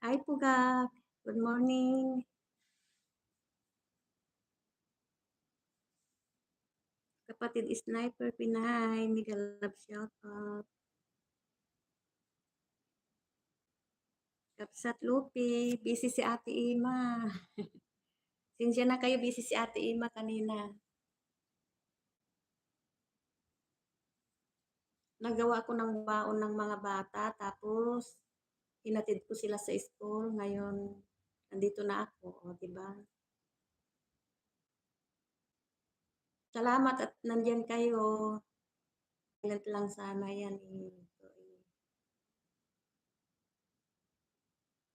Hi Pugak, good morning. Kapatid Sniper Pinay, mega love shout out. Kapsat Lupi, busy si Ate Ima. Sinsya na kayo, busy si Ate Ima kanina. Nagawa ko ng baon ng mga bata, tapos hinatid ko sila sa school. Ngayon, nandito na ako, o, diba? Salamat at nandyan kayo. Silent lang sana yan eh.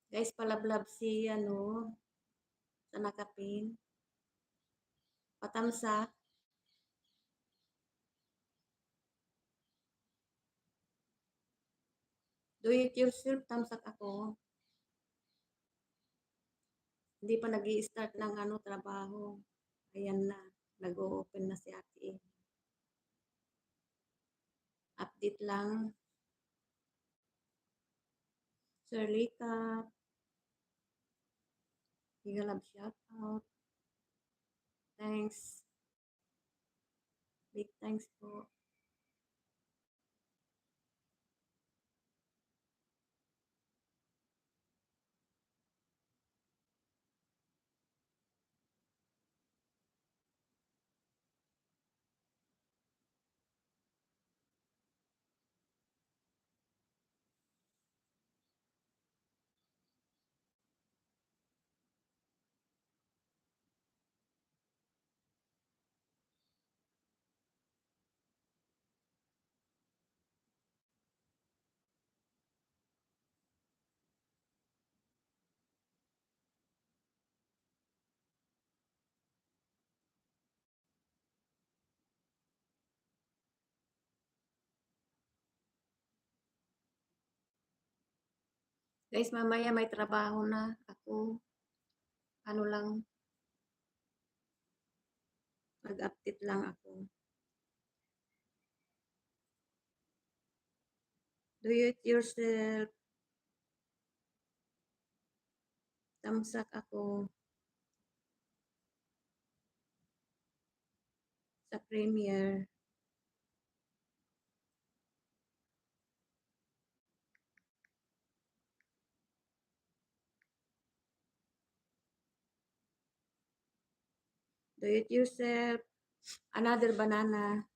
Guys, palablab si sa nakapin. Patamsa. Do it yourself, tamsak ako. Hindi pa nag-i-start ng trabaho. Ayan na, nag-o-open na si Ate E. Update lang. Sir Lika, Giga Love shout out. Thanks. Big thanks po. Guys, mamaya may trabaho na ako. Ano lang, mag-update lang ako. Do it yourself. Tamsak ako sa premiere. Do it yourself. Another banana.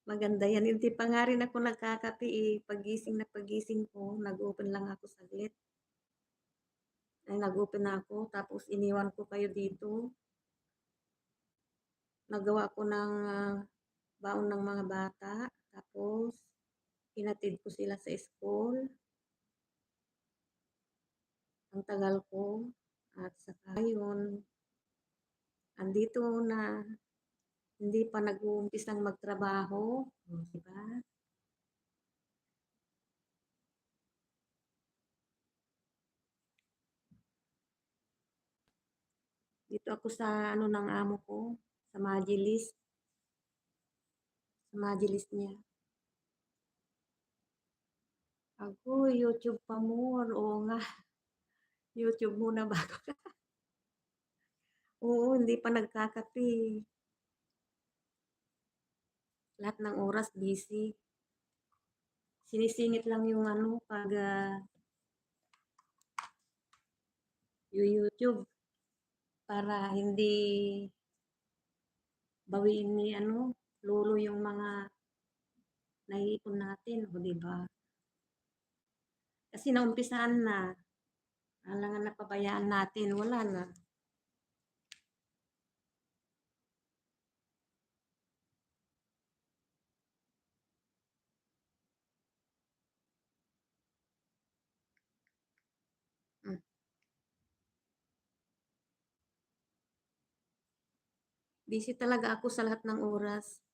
Maganda yan. Hindi pa nga rin ako nagkakape eh. Pagising ko, nag-open lang ako saglit. Ay, nag-open na ako. Tapos iniwan ko kayo dito. Nagawa ko ng baon ng mga bata. Tapos, hinatid ko sila sa school. Ang tagal ko. At saka yun, andito na, hindi pa nag-uumpisang magtrabaho. Diba? Dito ako sa ng amo ko, sa Majilis. Sa Majilis niya. Ako, YouTube pa more. Oo nga, YouTube muna bago. Oo, hindi pa nagkakape. Lahat ng oras busy. Sinisingit lang yung pag YouTube para hindi bawiin ni lolo yung mga naiipon natin, o di ba? Kasi naumpisahan na, alangan napabayaan natin, wala na. Hmm. Busy talaga ako sa lahat ng oras.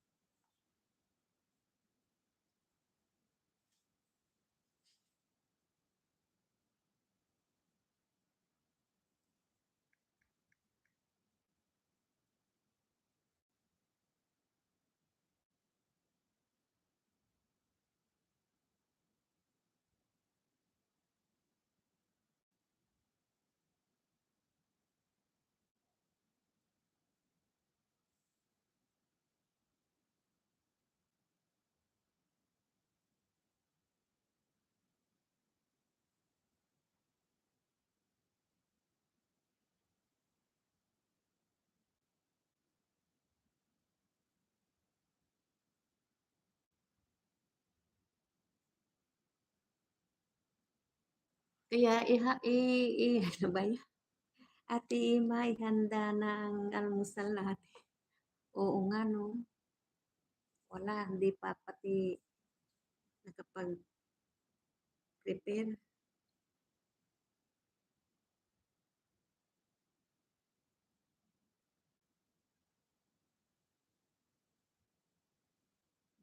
Kaya ano ba yun, Ate Ima ihanda na ang almusal natin. Oo nga 'no, wala hindi pa pati nakapag-prepare.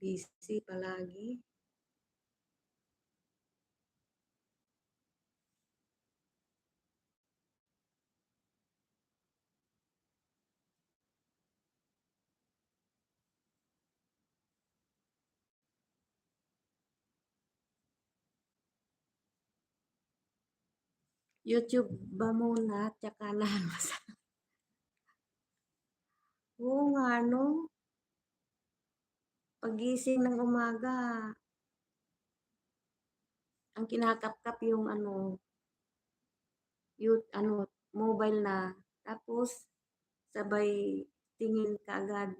Busy palagi. YouTube ba muna tsaka na almusal. Oo nga 'no, paggising ng umaga ang kinakapkap yung ano, mobile na tapos sabay tingin kaagad.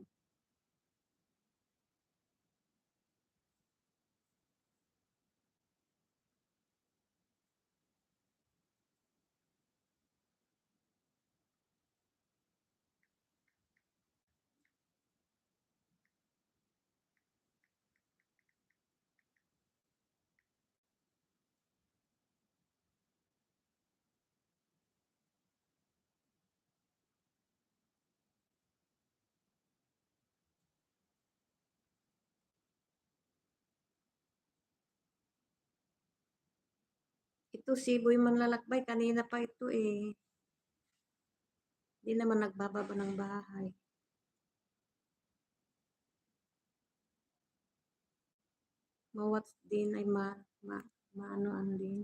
Ito si Boy Manlalakbay kanina pa ito, eh, 'di naman nagbababa ng bahay. Ma-watch din ay ma maanohan din.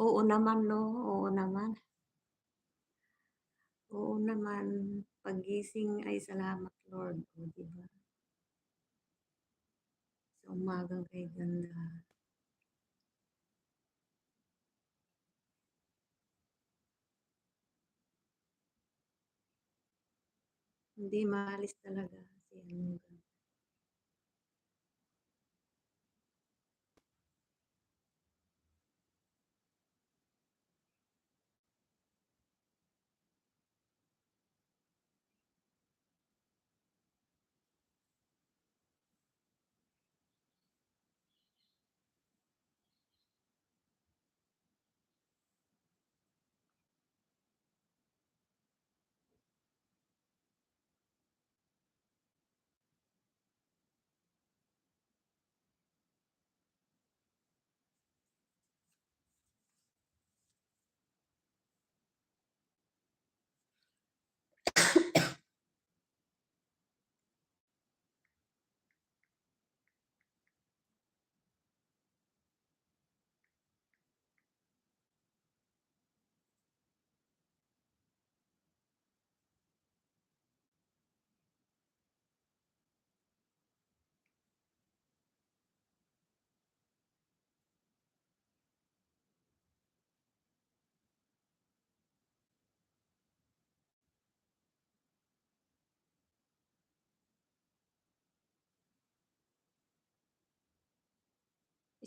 Oo naman 'no, oo naman. Oo naman, paggising ay salamat Lord, oh, 'di ba? Sa umagang kay ganda. Hindi maalis talaga si ano.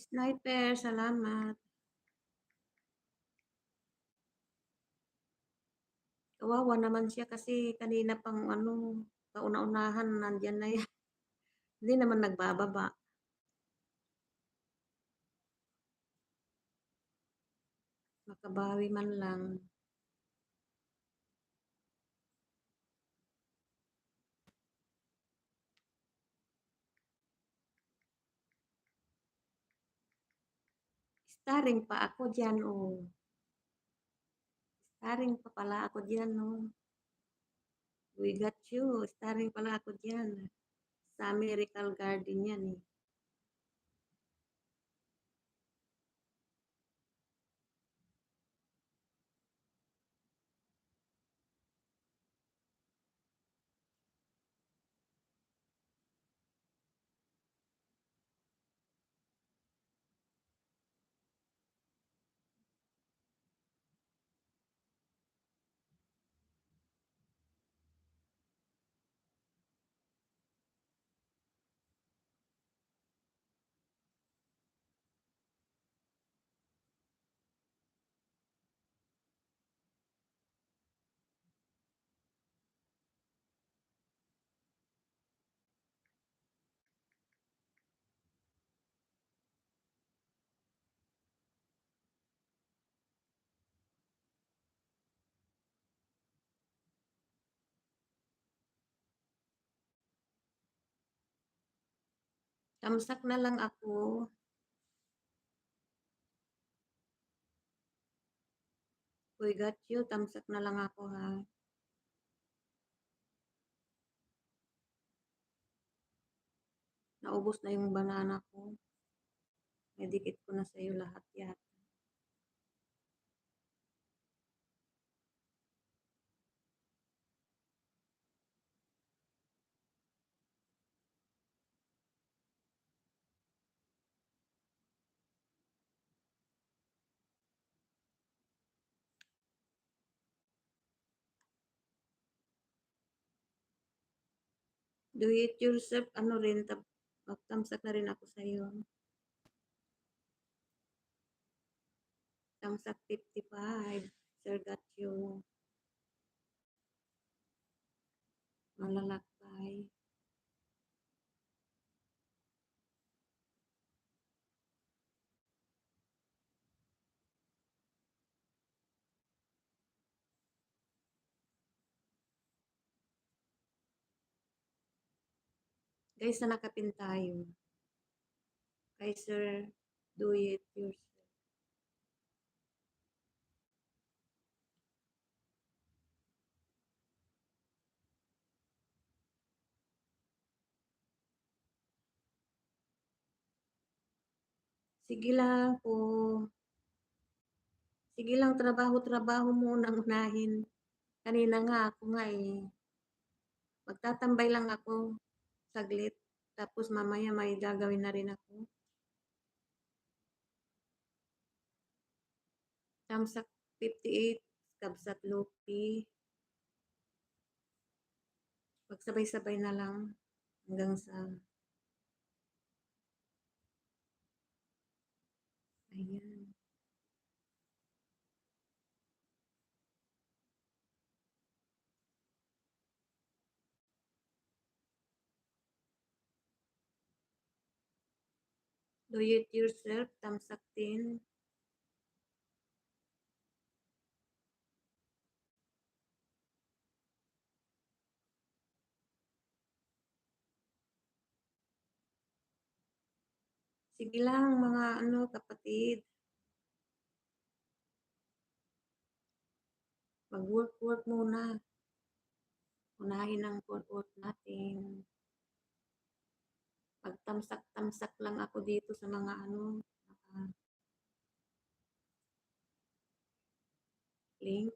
Sniper, salamat. Kawawa naman siya kasi kanina pang ano, kauna-unahan nandiyan na yan. Hindi naman nagbababa. Makabawi man lang. Starring pa ako diyan, oh. Starring pa pala ako diyan, 'no. We Got You, starring pala ako diyan. Sa Miracle Garden 'yan, eh. Tamsak na lang ako. Uy, got you. Tamsak na lang ako, ha. Naubos na yung banana ko. Medikit ko na sa'yo lahat yata. Do it yourself, ano rin, tamsak na rin ako sa'yo. Tamsak 55. Sir, got you. Malalakbay. Guys, na nakapin tayo. Kay Sir, do it yourself. Sige lang po. Sige lang, trabaho-trabaho muna unahin. Kanina nga ako nga eh. Magtatambay lang ako saglit. Tapos mamaya may gagawin na rin ako. Tamsak 58, Kabsat Lupi. Pagsabay-sabay na lang hanggang sa ayan. Do it yourself, tamsak 10. Sige lang mga ano kapatid. Mag-work muna. Unahin ang work natin. Pagtamsak-tamsak lang ako dito sa mga ano, link.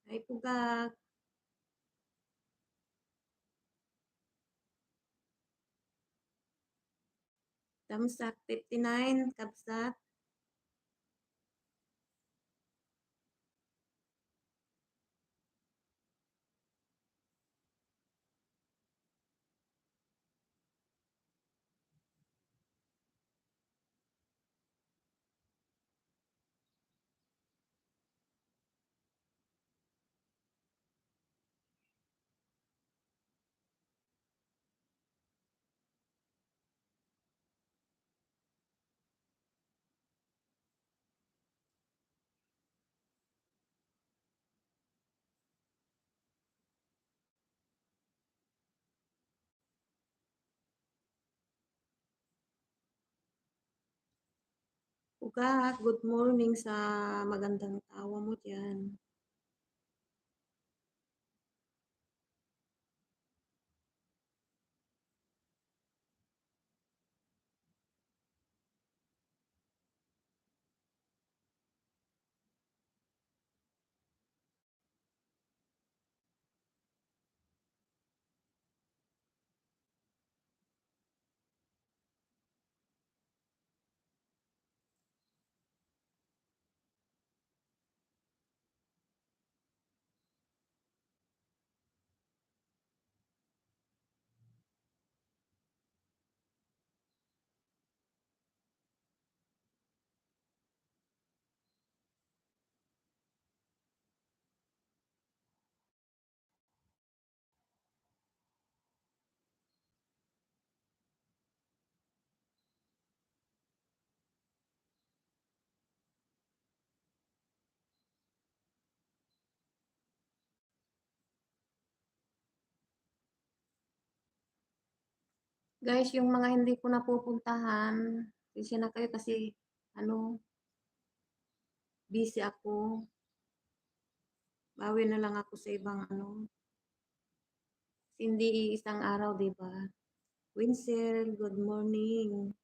Ay pugak. Tamsak 59, kabsat. Pugak, good morning sa magandang tawa mo dyan. Guys, yung mga hindi ko napupuntahan, pasensya na kayo kasi ano, busy ako. Bawi na lang ako sa ibang ano, hindi isang araw, 'di ba? Winsel, good morning.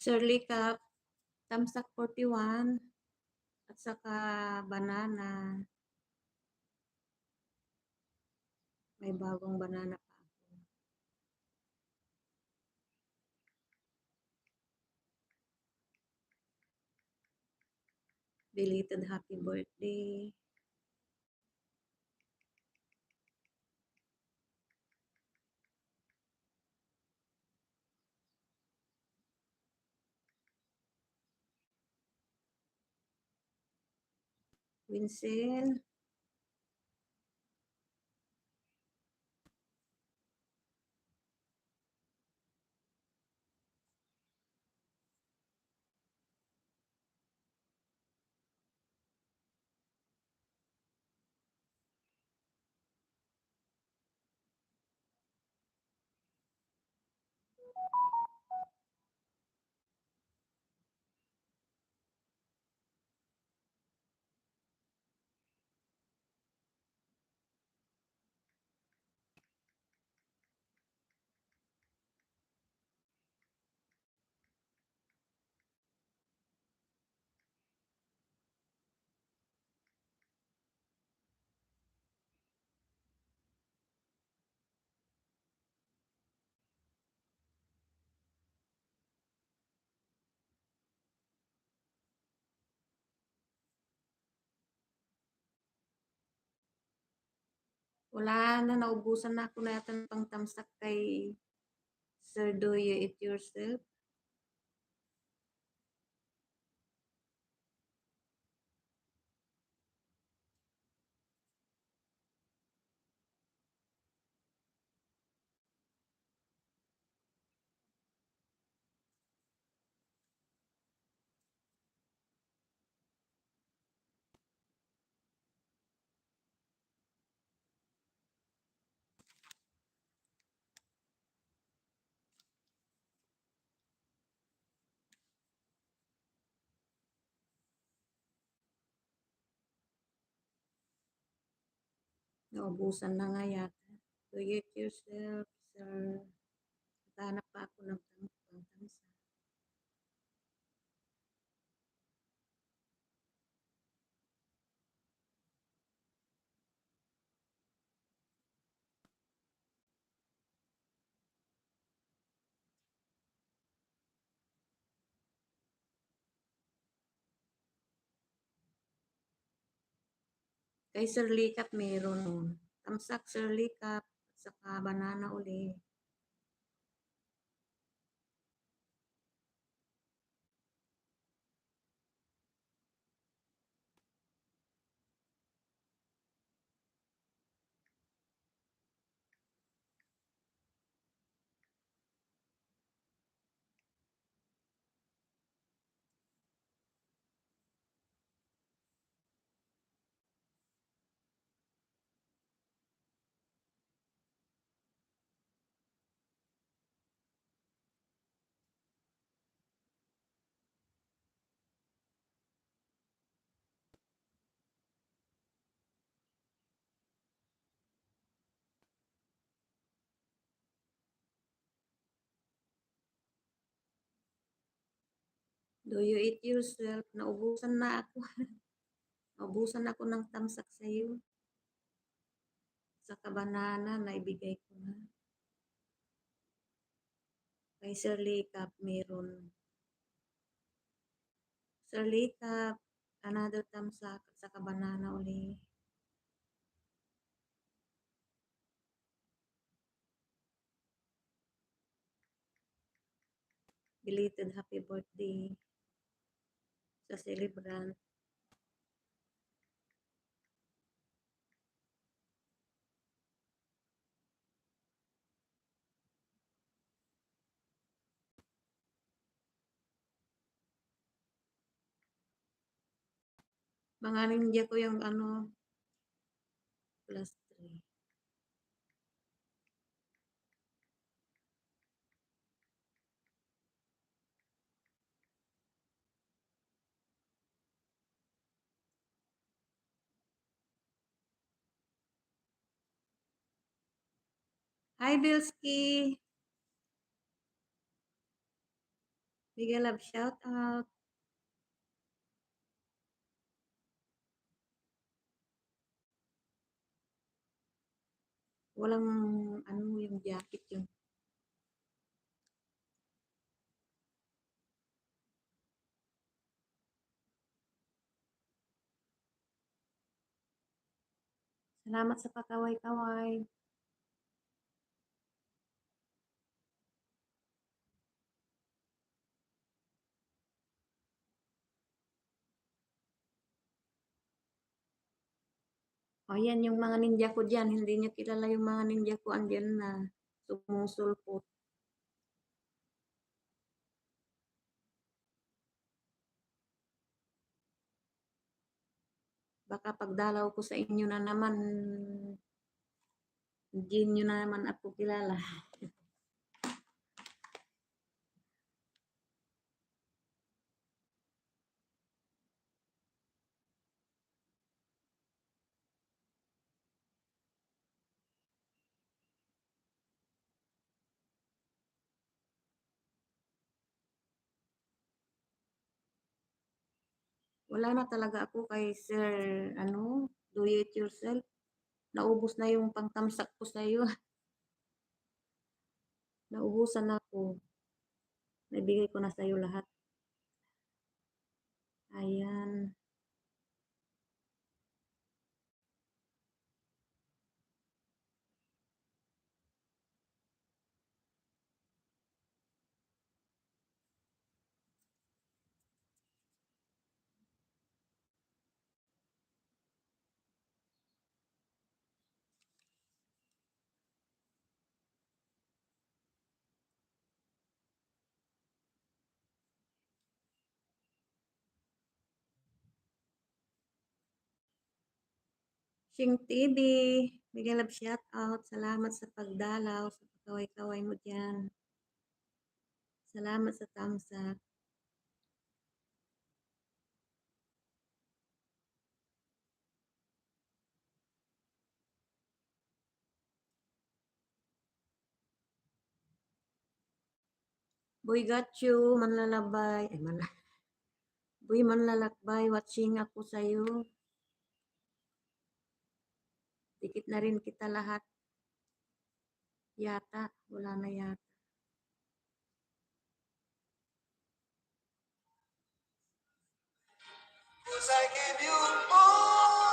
Shirley Cap, Tamsak 41, at saka banana. May bagong banana pa ako. Belated happy birthday. Winsel. Wala na, naubusan na ako na yata ng pangtamsak kay Sir Do You It Yourself. Naubusan na nga yata. Do You It Yourself, Sir. Naghahanap pa ako ng pangtamsak. Kay Sir Likap meron. Tamsak Sir Likap, at saka banana uli. Do You It Yourself, naubusan na ako. Naubusan ako ng tamsak sa iyo. Saka banana, naibigay ko na. Kay Sir Likap meron. Sir Likap, another tamsak, at saka banana uli. belated happy birthday sa celebrant. Mga ninja ko yung ano, +3. Hi, Bilski. Bigay love shout out. Walang ano yung jacket yun. Salamat sa pakaway-kaway. O yan yung mga ninja ko dyan. Hindi niya kilala yung mga ninja ko andyan na sumusulpot. Baka pagdalaw ko sa inyo na naman, hindi nyo na naman ako kilala. Wala na talaga ako kay Sir, ano, do it yourself. Naubos na yung pangtamsak ko sa iyo. Naubusan na ako. Naibigay ko na sa iyo lahat. Ayan. Shing TV, bigay love shout out. Salamat sa pagdalaw, sa pagkaway-kaway mo dyan. Salamat sa thumbs up. Boy got you, manlalabay. Ay, Boy manlalakbay, watching ako sa iyo. Dikit na rin kita lahat. Yata, wala na yata. Cause I give you all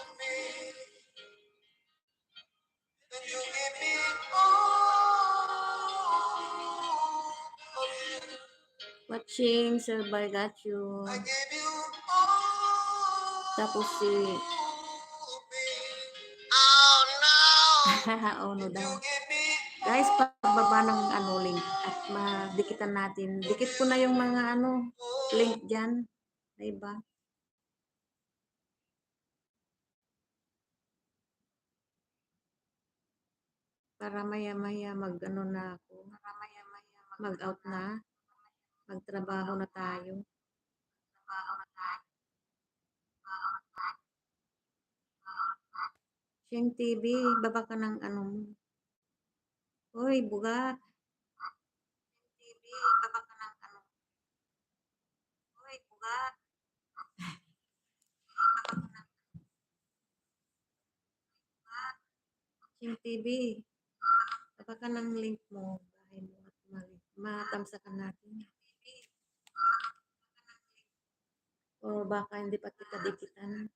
of me, and you give me all of you. Watching Sir Bargatio. I give you all. Tapos si oh no. Oh no daw. Guys, pagbaba ng ano link at madikitan natin. Dikit ko na yung mga ano link diyan. Diba? Para maya-maya mag-ano na ako. Mag-out na. Magtrabaho na tayo. Sheng TV, baba ka ng ano mo. Hoy, bugat. TV, baba ka ng ano. Hoy, bugat. Sheng TV, baba ka ng link mo. Bahay mo at matamsakan natin. O baka hindi pa kita dikitan.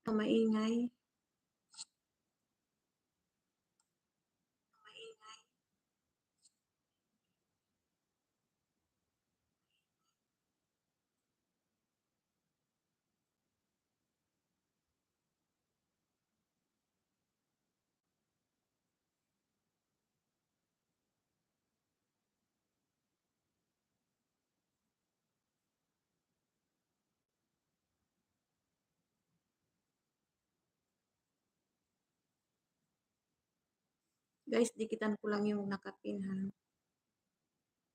Maingay. Guys, dikitan ko lang yung nakapin ha.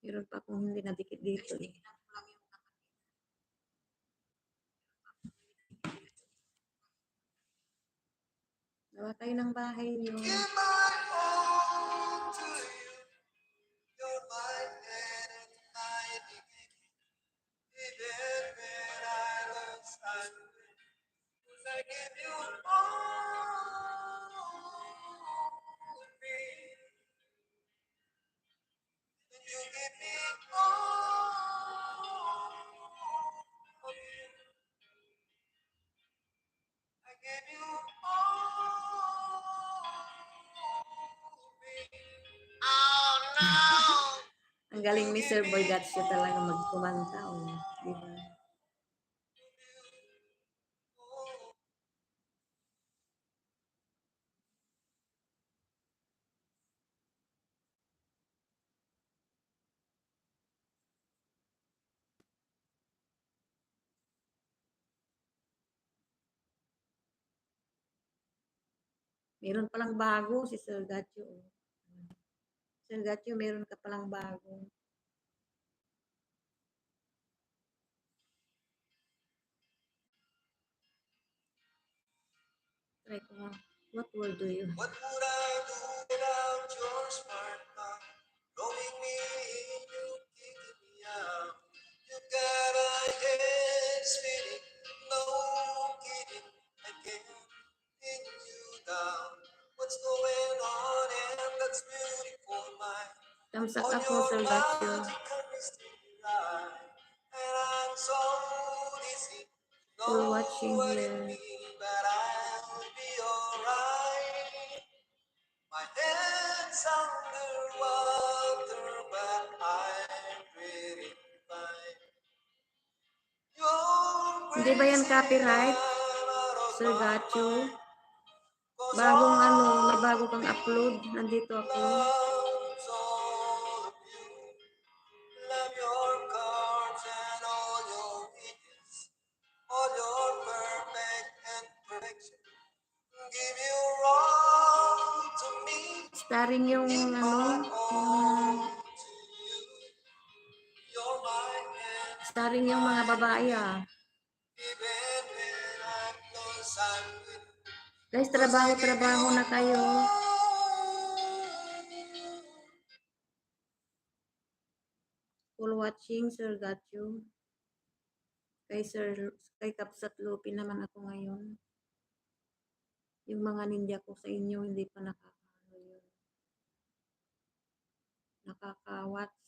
Meron pa akong hindi nadikit dito eh. Gawa tayo ng bahay nyo. Ang galing ni Sir Boy Gatcho talaga magkumanta. Oh. Diba? Meron palang bago si Sir Gatcho. Oh. Sir Gatcho, meron ka palang bago. Try ko nga. What word do you? What would I do without your smart mouth? Knowing me, you kicking me out. You got a head spinning, no kidding. I can't pin you down. What's going on? And that's beautiful mind. Tamsak ako, Sir Gatcho. And I'm so dizzy. For watching here. My head's underwater, but I'm pretty fine. Hindi ba yan copyright, Sir Gatcho? Bagong ano, may bago kang upload. Nandito ako. Love your cards and all your wishes, all your perfect and perfection. Give you wrong to me. Starring yung ano, starring yung mga babae ah. Guys, trabaho na kayo. Full watching, Sir Gatcho. Kay Kapsat Lupi naman ako ngayon. Yung mga ninja ko sa inyo, hindi pa nakakaano yun. Nakaka-watch.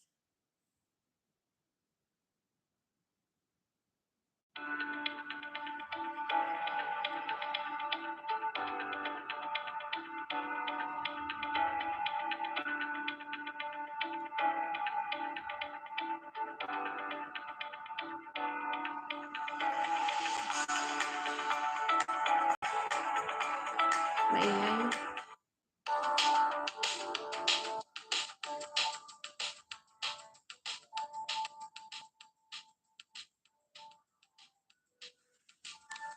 Maingay.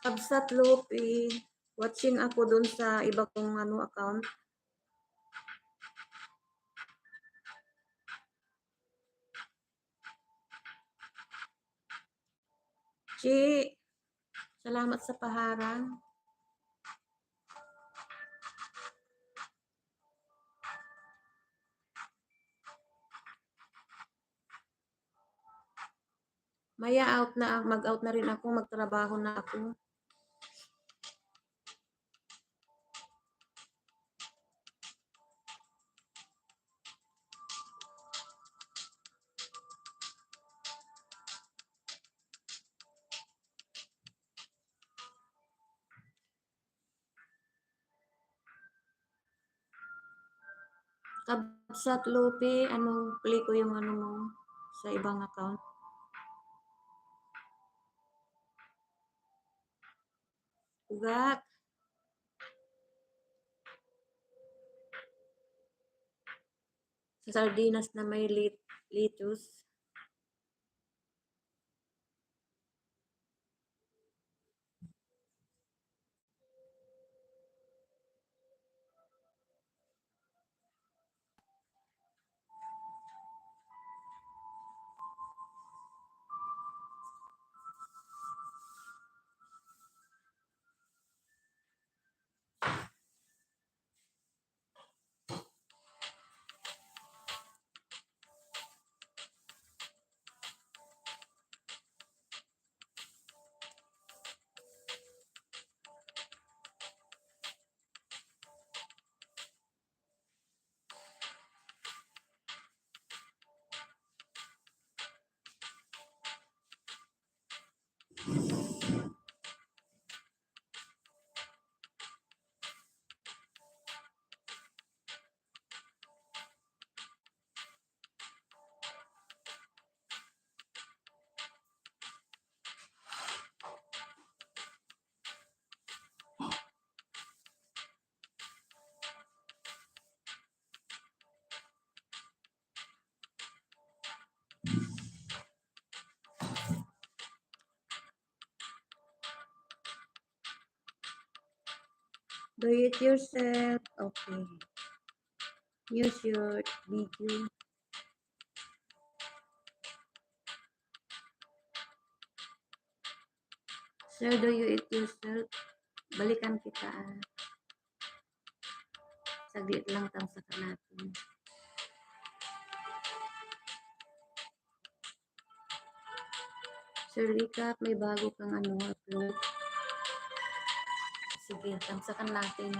Kapsat Lupi. Watching ako dun sa iba kong ano account. Chi, salamat sa paharang. Maya mag-out na rin ako, magtrabaho na ako. Sa Lupi, ano, play ko yung ano mo sa ibang account. Ugat. Sa sardinas na may lettuce. Do it yourself. Okay. Use your video. Sir, do you it yourself? Balikan kita. Saglit lang tamsakan natin. Sir Lika, may bago kang ano, upload. Sige, tamsakan natin.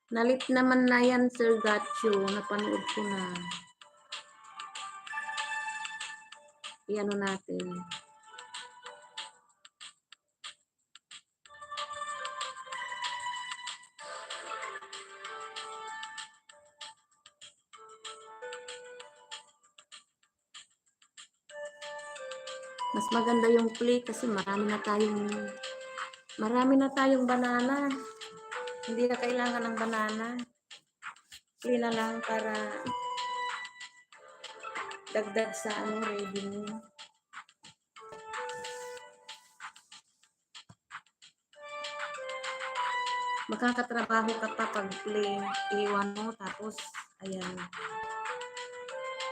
Nalit naman na yan, Sir Gacho. Napanood ko na. Iano natin. Mas maganda yung play kasi marami na tayong banana. Hindi na kailangan ng banana. Play na lang para dagdag sa ano, revenue. Makakatrabaho ka pa pag play. Iwan mo tapos ayan.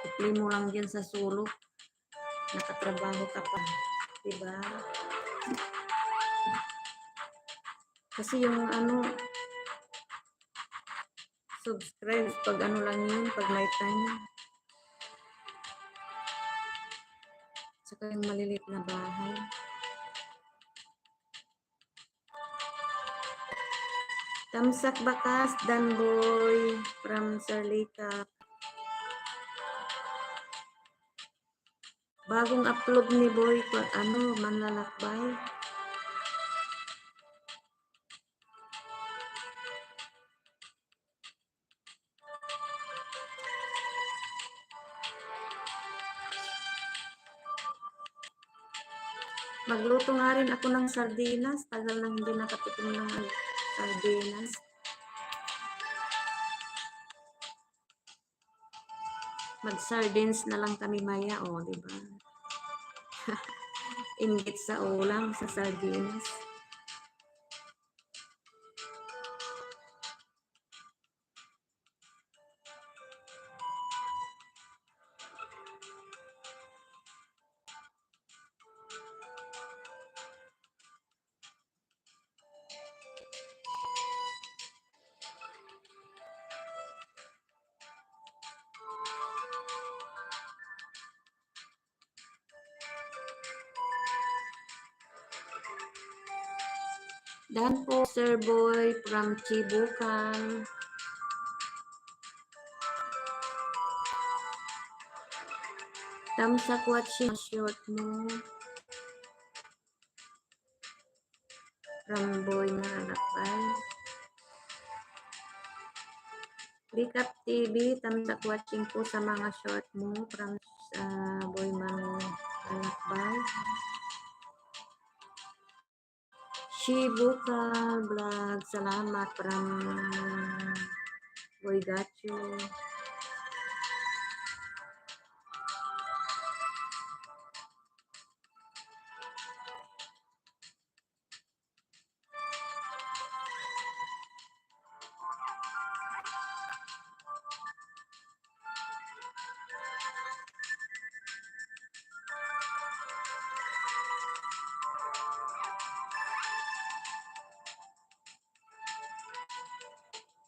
I-play mo lang dyan sa sulok. Nakatrabaho ka pa. Diba? Kasi yung ano, subscribe pag ano lang yun, pag may time. Saka yung malilit na bahay. Tamsak bakas, Danboy from Sarlika. Bagong upload ni Boy, ano, manlalakbay. Magluto nga rin ako ng sardinas. Tagal nang hindi nakatikim ng sardinas. Mag-sardines na lang kami maya, oh, di ba? Inggit sa ulam, sa sardinas. Dan po, Sir Boy from Chibukan. Thumbs up watching short mo. From Boy Malakay. Recap TV, thumbs up watching po sa mga short mo from Boy Malakay. Shibuka Vlog, salamat from Boy Gacho.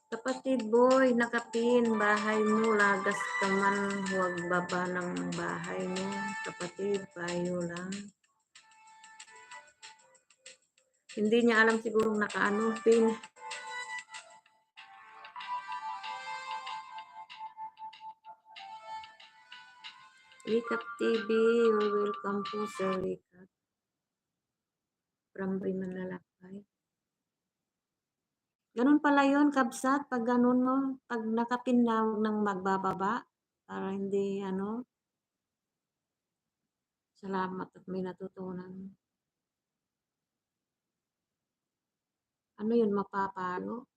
Kapatid Boy, nakapin, bahay mo, lagas ka man, huwag baba ng bahay mo. Kapatid, payo lang. Hindi niya alam sigurong nakaano, pin. Recap TV, you're welcome po, Sir Recap. From Boy Manlalakay. Ganun pala yun, kabsat, pag ganun mo, pag nakapin na, huwag nang magbababa, para hindi, salamat at may natutunan. Ano yun, mapapalo?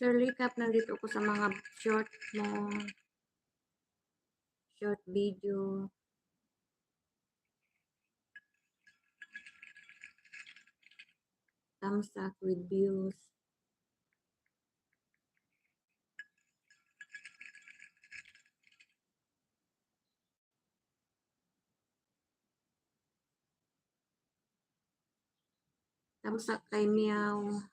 Sir Recap, nandito ko sa mga short mo, short video. Thumbs up with views. Thumbs up kay Meow.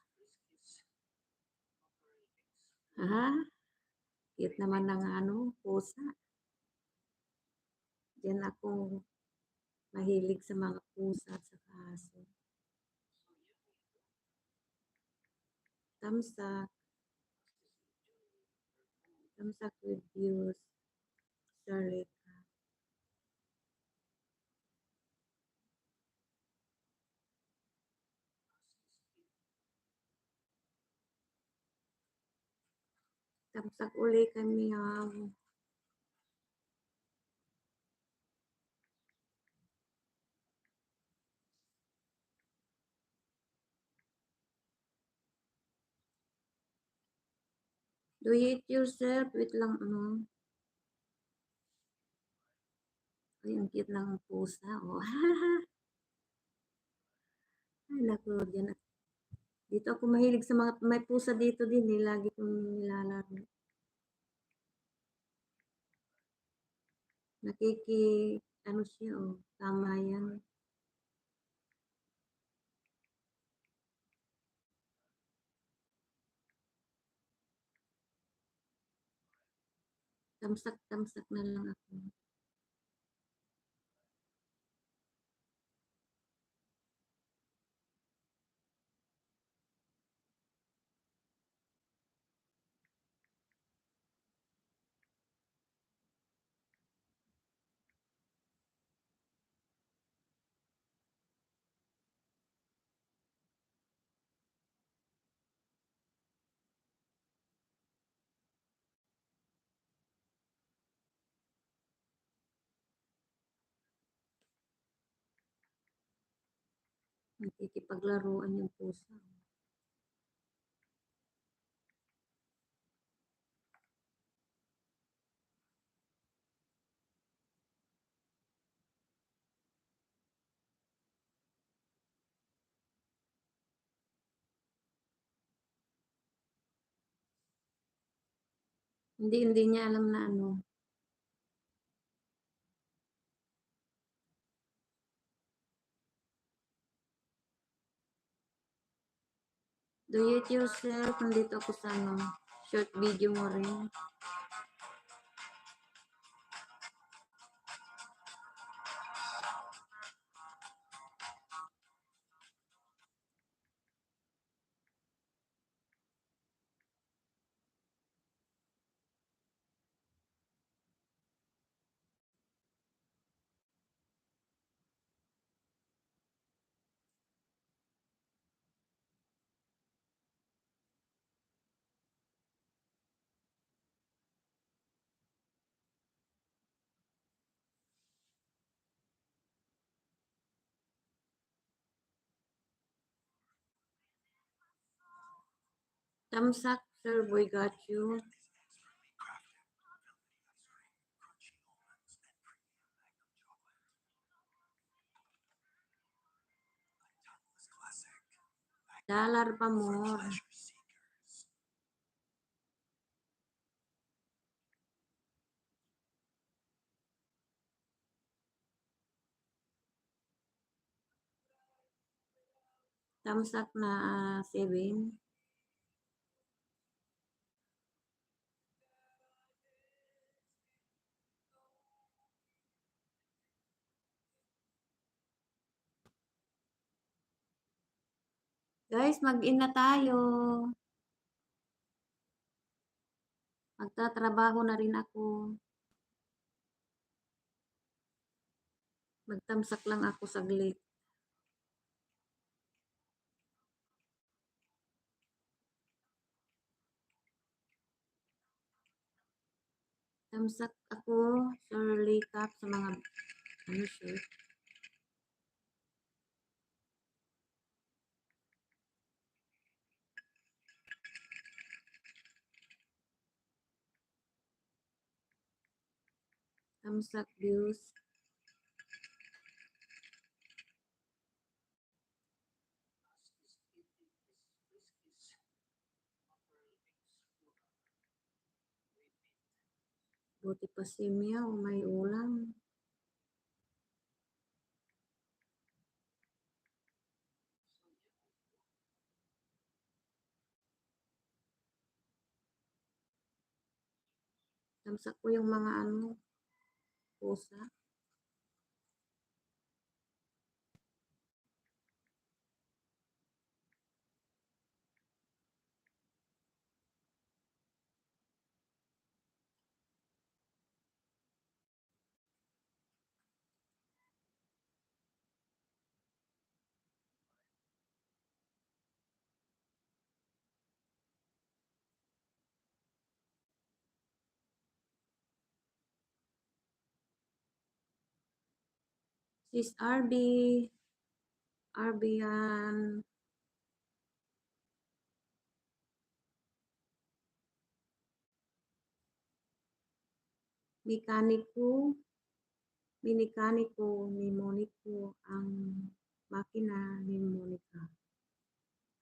Ha? Cute naman ng pusa. Diyan ako mahilig sa mga pusa at sa aso. Thumbs up. Thumbs up with views. Sir Recap. Thumbs up uli kay Meow. Do it yourself. Wait lang, Ay, ang cute ng pusa, oh. Ay, naku, dyan. Dito ako mahilig sa mga, may pusa dito din, eh. Lagi kong nilalaro. Siya, oh. Tama yan. Tamsak na lang ako. Nakikipaglaruan yung pusa. Hindi niya alam na ano. Do it yourself. Nandito ako sa ano, short video mo rin. Tamsak, sir boy, got you. Dollar pa more. Tamsak na 7. Guys, mag-in na tayo. Magtatrabaho na rin ako. Magtamsak lang ako saglit. Tamsak ako, Shirley Cap, sa mga ano sir. Tamsak views. Buti pa si Meow, may ulam. Tamsak ko yung mga ano, pusa. Sis RB. RB yan. Minikaniko ni Monico ang makina ni Monica.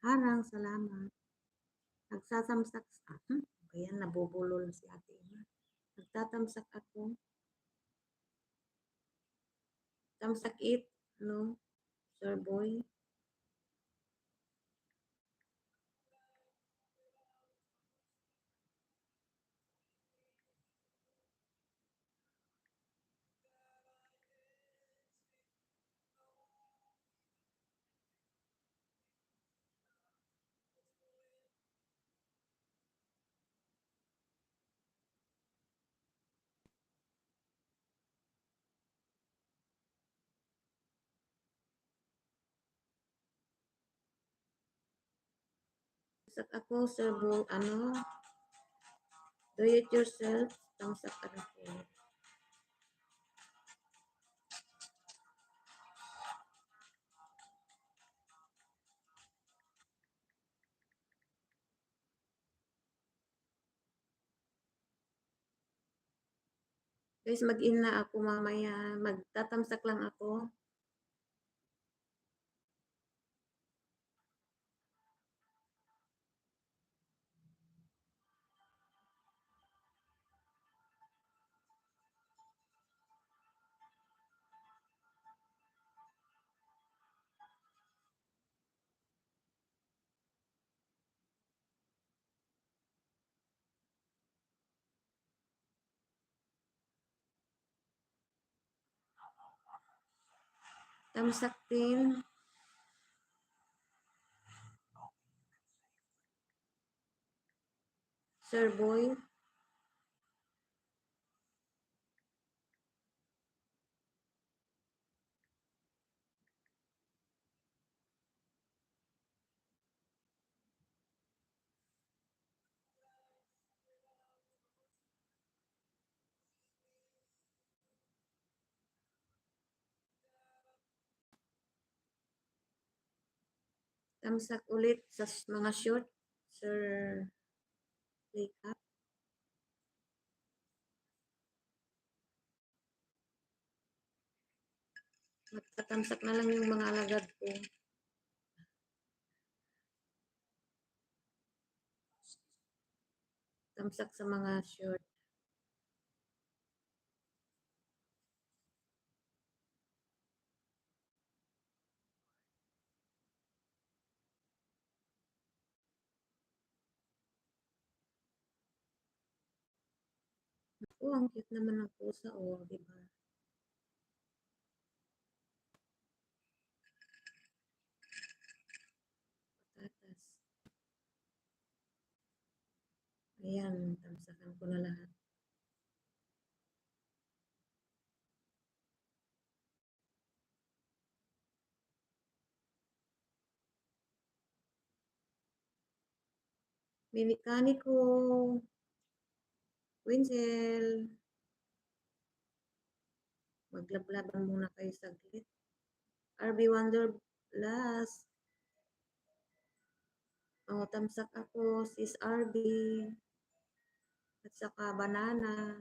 Harang, salamat. Nagsasamsak. Ayan, nabubulol si ate. Nagtatamsak ako. Tamsak it, no? Sir boy. Tamsak ako, sir boy, ano? Do it yourself. Tamsak ako. Guys, mag-in na ako mamaya. Magtatamsak lang ako. Tamsak din. Sir Boy. Tamsak ulit sa mga short. Sir Makeup. Magtatamsak na lang yung mga alagad ko. Tamsak sa mga short. Oh, ang cute naman ng pusa, oh, di ba? Patatas. Ayan, tamsakan ko na lahat. May mekaniko. Winsel. Maglablaban muna kayo saglit. RB Wonder Blast. Oh, tamsak ako, sis RB. At saka banana.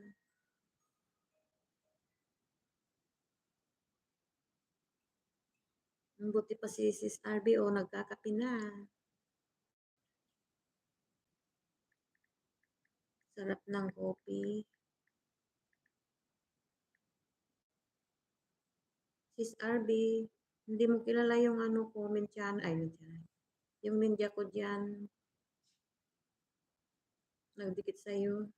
Buti pa si sis RB, oh, nagkakape na. Sarap ng coffee. Sis RB, hindi mo kilala yung ano ko, Minchan, ay Minchan. Yung ninja ko dyan, nagdikit sa'yo.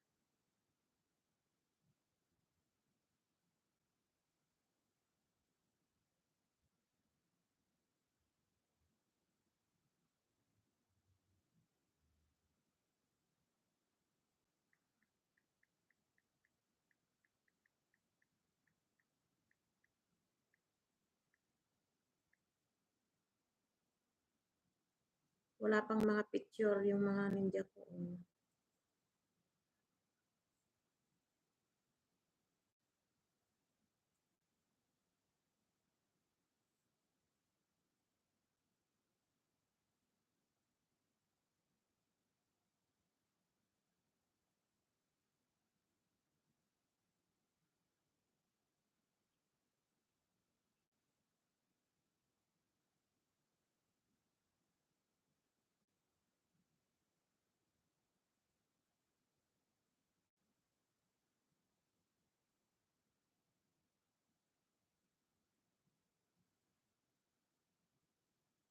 Wala pang mga picture yung mga ninja ko.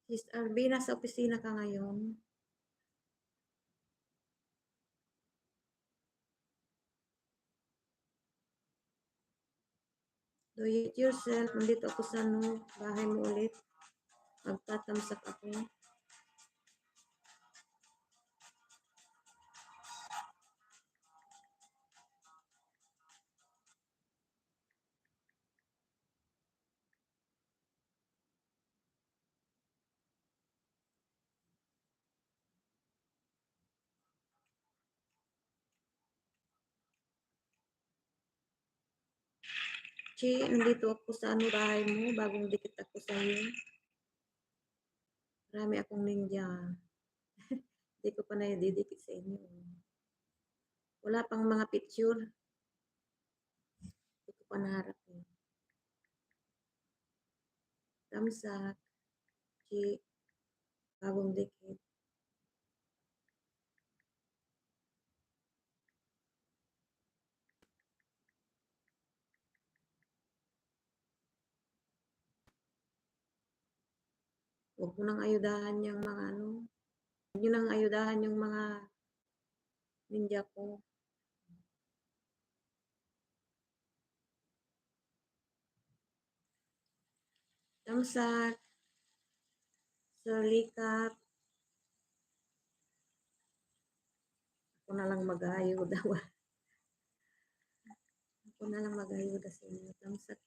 Sis RB, nasa opisina ka ngayon. Do it yourself. Nandito ako sa bahay mo ulit. Magtatamsak ako. Chi, nandito ako sa bahay mo. Bagong dikit ako sa iyo. Marami akong ninja. Hindi ko pa na didikit sa inyo. Wala pang mga picture. pa naharap eh. Tamsak, Chi, bagong dikit. Huwag mo nang ayudahan yung mga ano. Huwag nyo nang ayudahan yung mga ninja ko. Tamsak, Sir Likat. Ako na lang mag-ayuda. Ako na lang mag-ayuda sa inyo. Tamsak.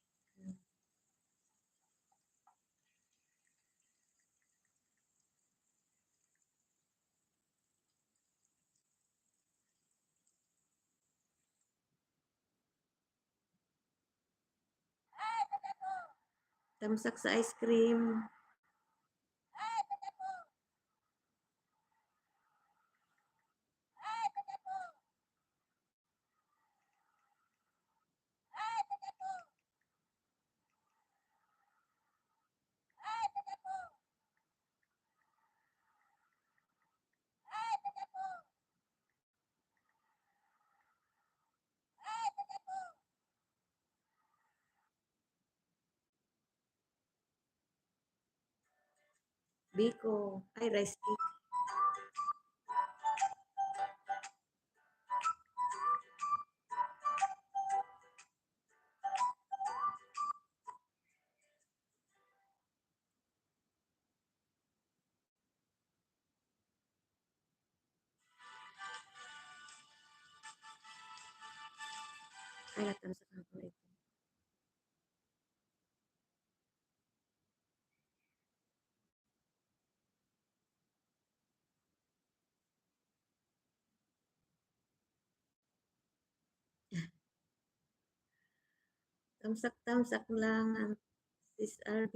Tamsak sa ice cream. Biko. Ay, rice cake. Ay, natamsak na ko ito. Tamsak-tamsak lang ang Sis RB.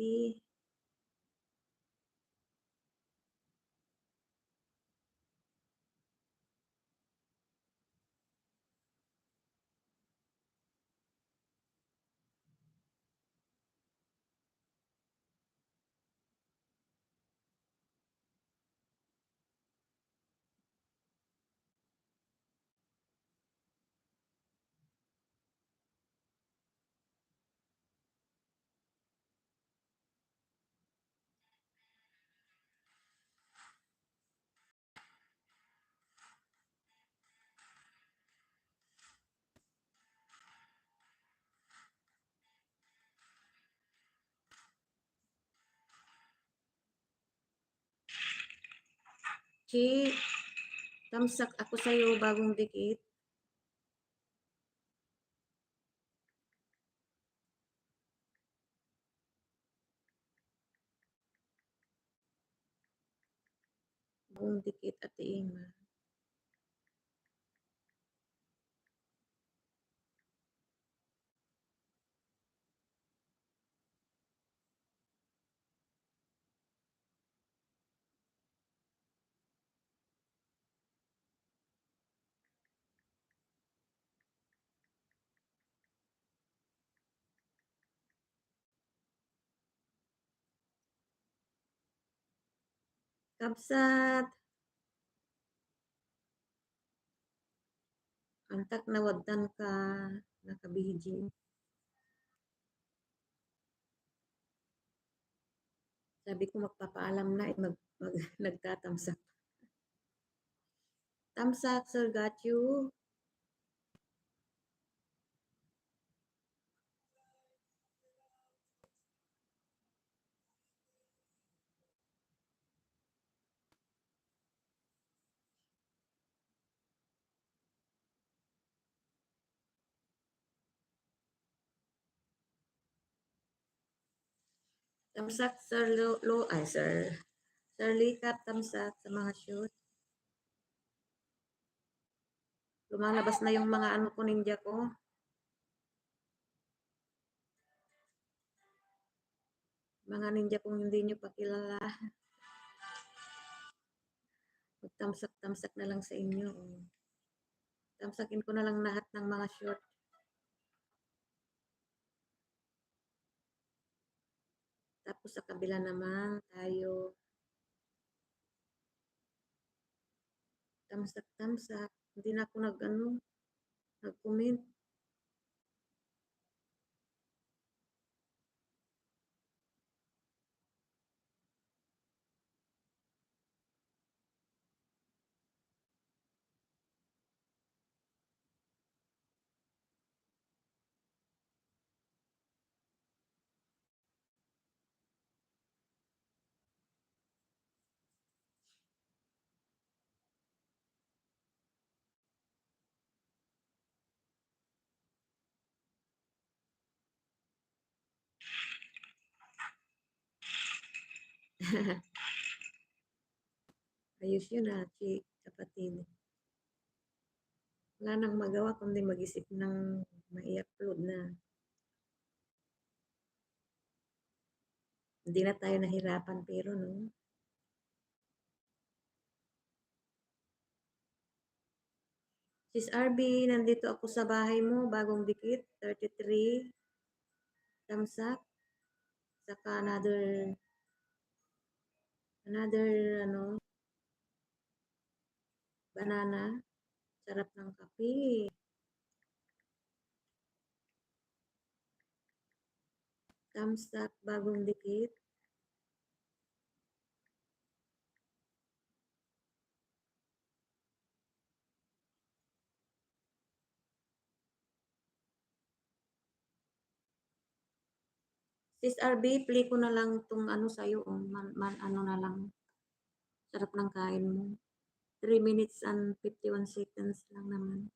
Chi, tamsak ako sa'yo, bagong dikit. Bagong dikit at Ima. Kapsat. Antak na waddan ka nakabiji. Sabi ko magpapaalam na nagtatamsak. Tamsak, Sir, got you. Tamsak, Sir ay Sir Likat, tamsak sa mga shoot. Lumalabas na yung mga ano ko, ninja ko. Mga ninja kong hindi nyo pa kilala. Magtamsak-tamsak na lang sa inyo. Tamsakin ko na lang lahat ng mga short. Tapos sa kabila naman tayo. Thumbs up. Hindi na ako nag-comment. Ayos yun kapatid. Wala nang magawa kundi mag-isip ng mai-upload na. Hindi na tayo nahirapan pero no. Sis RB, nandito ako sa bahay mo, bagong dikit, 33 thumbs up. Saka another banana. Sarap ng kape. Thumbs up, bagong dikit. Sis RB, play ko na lang itong sa'yo. Na lang. Sarap ng kain mo. 3 minutes and 51 seconds lang naman.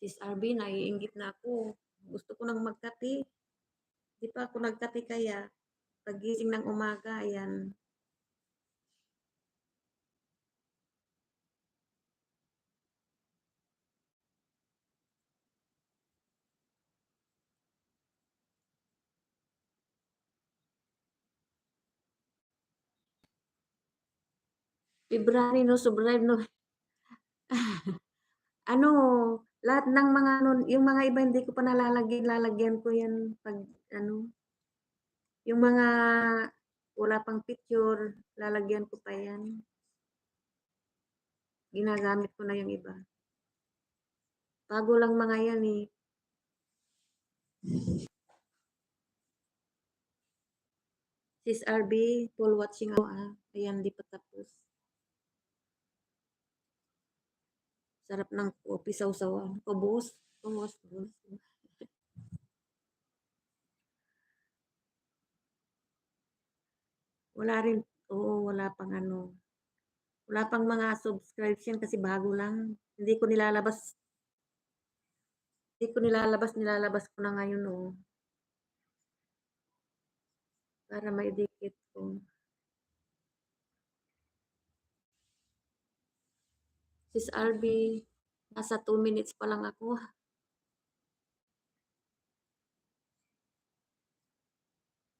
Sis RB, naiinggit na ako. Gusto ko nang magkape. Di pa ako nagkape kaya pagising ng umaga, ayan. February, no, February, no. Lahat ng mga, yung mga iba hindi ko pa lalagyan ko yan pag, yung mga wala pang picture, lalagyan ko pa yan. Ginagamit ko na yung iba. Bago lang mga yan eh. Sis RB, full watching ako Ayan, di pa tapos. Sarap ng coffee sausawan. Kubos. Wala rin, wala pang wala pang mga subscription kasi bago lang. Hindi ko nilalabas, nilalabas ko na ngayon para maidikit ko. Sis RB, nasa 2 minutes pa lang ako.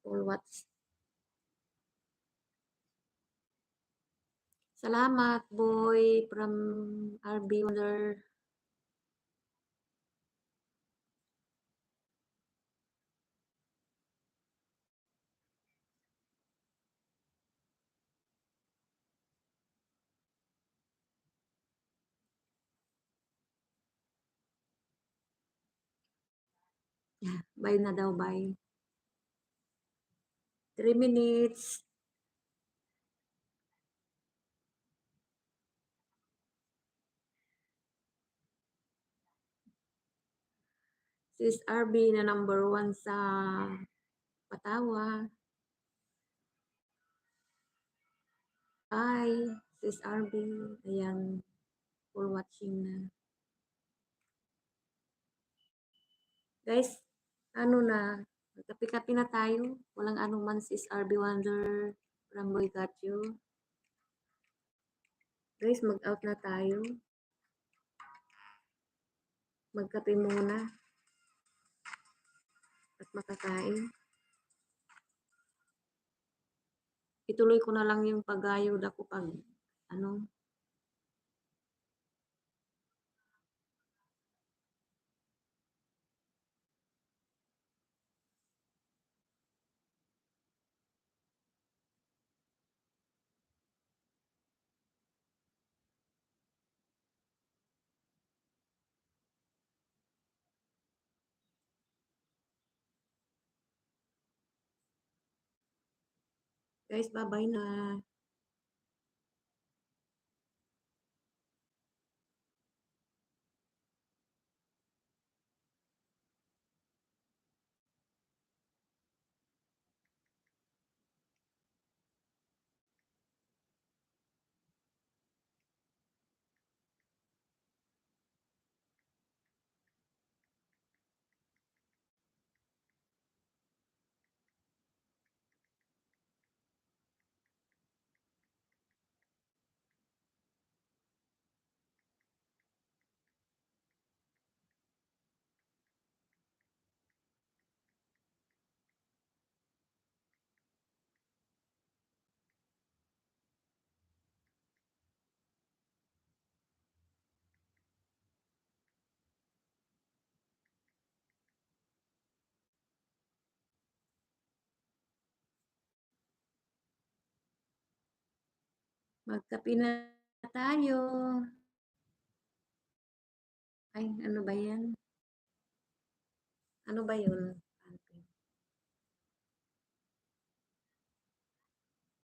Full watch. Salamat, boy, from RB Wonder. Bye na daw, bye. 3 minutes. Sis RB na number 1 sa Patawa. Bye, Sis RB. Ayan, full watching na. Guys, na, kapi-kapi na tayo. Walang anuman, Sis RB Wonder, Ramboy got you. Guys, mag-out na tayo. Magkape muna at makakain. Ituloy ko na lang yung paggayod ako pag ano. Guys, bye-bye na. Magkape na tayo. Ay, ano ba yan? Ano ba yun?